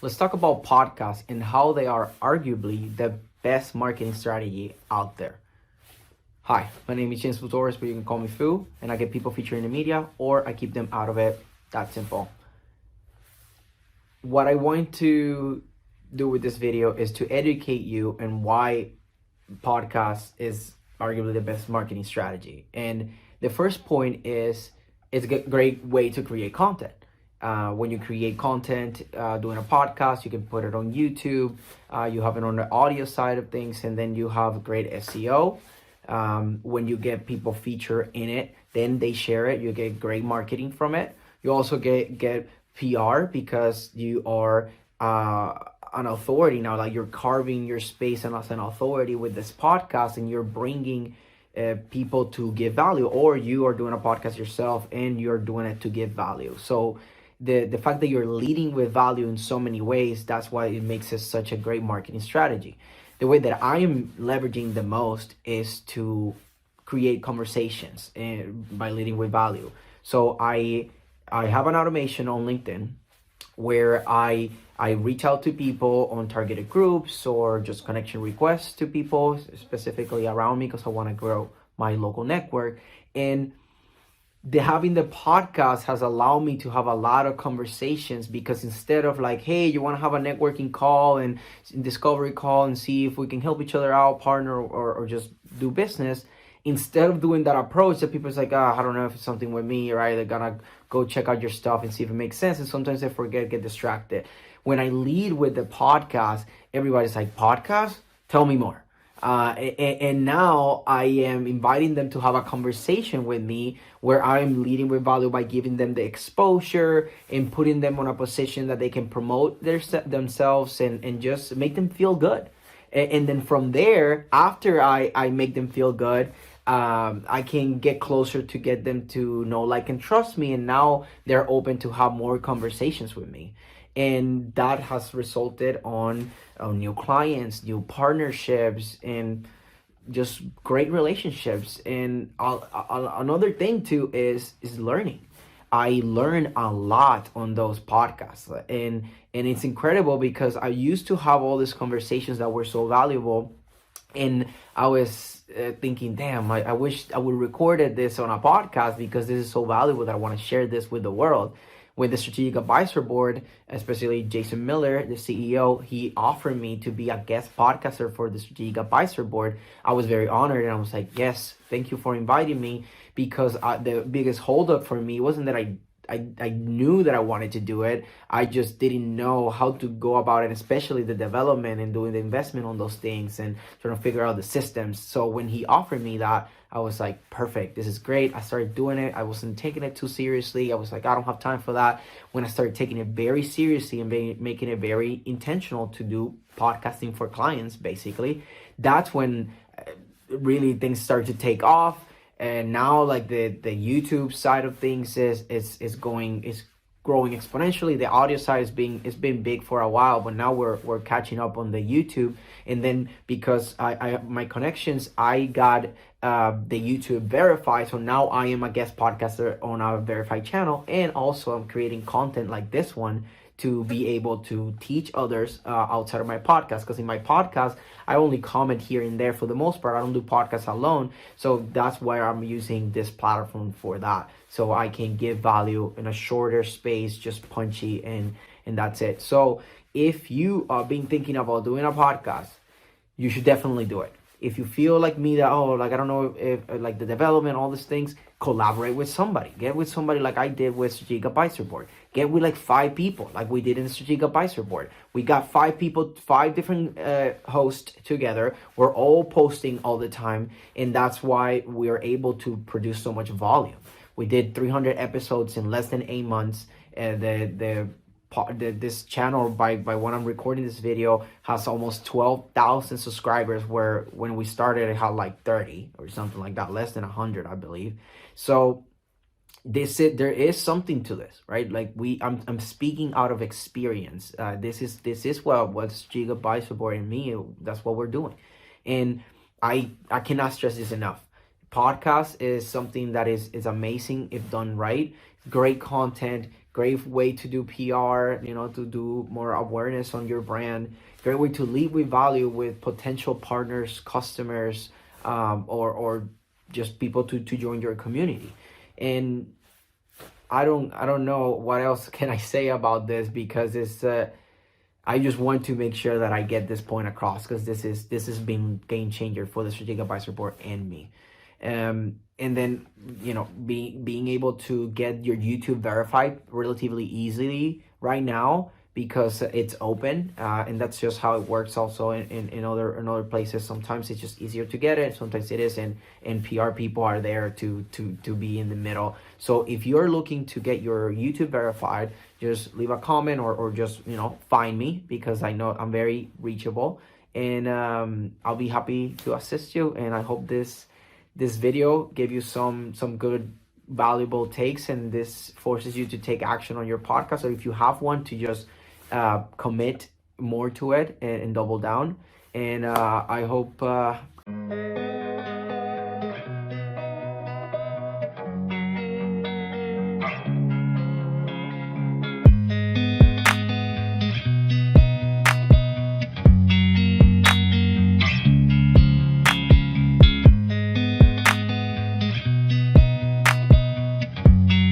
Let's talk about podcasts and how they are arguably the best marketing strategy out there. Hi, my name is Foo Torres, but you can call me Foo, and I get people featured in the media or I keep them out of it. That simple. What I want to do with this video is to educate you on why podcast is arguably the best marketing strategy. And the first point is it's a great way to create content. When you create content doing a podcast, you can put it on YouTube, you have it on the audio side of things, and then you have great SEO. When you get people featured in it, then they share it, you get great marketing from it. You also get PR because you are an authority now, like you're carving your space and as an authority with this podcast, and you're bringing people to give value, or you are doing a podcast yourself and you're doing it to give value. So the fact that you're leading with value in so many ways, that's why it makes it such a great marketing strategy. The way that I am leveraging the most is to create conversations by leading with value. So I have an automation on LinkedIn where I reach out to people on targeted groups or just connection requests to people specifically around me because I want to grow my local network. And having the podcast has allowed me to have a lot of conversations, because instead of like, hey, you want to have a networking call and discovery call and see if we can help each other out, partner, or just do business, instead of doing that approach, that people's like, I don't know if it's something with me, right? They're gonna go check out your stuff and see if it makes sense. And sometimes they forget, get distracted. When I lead with the podcast, everybody's like, podcast? Tell me more. And now I am inviting them to have a conversation with me where I'm leading with value by giving them the exposure and putting them on a position that they can promote themselves and just make them feel good. And then from there, after I make them feel good, I can get closer to get them to know, like, and trust me. And now they're open to have more conversations with me. And that has resulted on new clients, new partnerships, and just great relationships. And another thing too is learning. I learn a lot on those podcasts, and it's incredible because I used to have all these conversations that were so valuable, and I was thinking, damn, I wish I would recorded this on a podcast because this is so valuable that I want to share this with the world. With the Strategic Advisor Board, especially Jason Miller, the CEO, he offered me to be a guest podcaster for the Strategic Advisor Board. I was very honored, and I was like, yes, thank you for inviting me, because the biggest holdup for me wasn't that I knew that I wanted to do it. I just didn't know how to go about it, especially the development and doing the investment on those things and trying to figure out the systems. So when he offered me that, I was like, perfect, this is great. I started doing it. I wasn't taking it too seriously. I was like, I don't have time for that. When I started taking it very seriously and making it very intentional to do podcasting for clients, basically, that's when really things started to take off. And now, like, the YouTube side of things is growing exponentially. The audio side it's been big for a while, but now we're catching up on the YouTube. And then because I my connections, I got the YouTube verified, so now I am a guest podcaster on our verified channel, and also I'm creating content like this one to be able to teach others outside of my podcast. Because in my podcast, I only comment here and there for the most part. I don't do podcasts alone. So that's why I'm using this platform for that. So I can give value in a shorter space, just punchy, and that's it. So if you are been thinking about doing a podcast, you should definitely do it. If you feel like me that, I don't know if like the development, all these things, collaborate with somebody. Get with somebody like I did with Strategic Advisor Board. Get with like 5 people like we did in the Strategic Advisor Board. We got 5 people, 5 different hosts together. We're all posting all the time. And that's why we are able to produce so much volume. We did 300 episodes in less than 8 months. This channel, by when I'm recording this video, has almost 12,000 subscribers, where when we started it had like 30 or something like that, less than 100, I believe. So there is something to this, right? Like I'm speaking out of experience. This is what Strategic Advisor Board and me, that's what we're doing. And I cannot stress this enough. Podcast is something that is amazing if done right. Great content, great way to do PR, to do more awareness on your brand, great way to lead with value with potential partners, customers, or just people to join your community. And I don't know what else can I say about this, because it's I just want to make sure that I get this point across, because this has been game changer for the Strategic Advisory Board and me. And then being able to get your YouTube verified relatively easily right now, because it's open, and that's just how it works also in other places. Sometimes it's just easier to get it, sometimes it isn't, and PR people are there to be in the middle. So if you're looking to get your YouTube verified, just leave a comment or just find me, because I know I'm very reachable, and I'll be happy to assist you. And I hope this video gave you some good valuable takes, and this forces you to take action on your podcast, or if you have one, to just commit more to it and double down. And I hope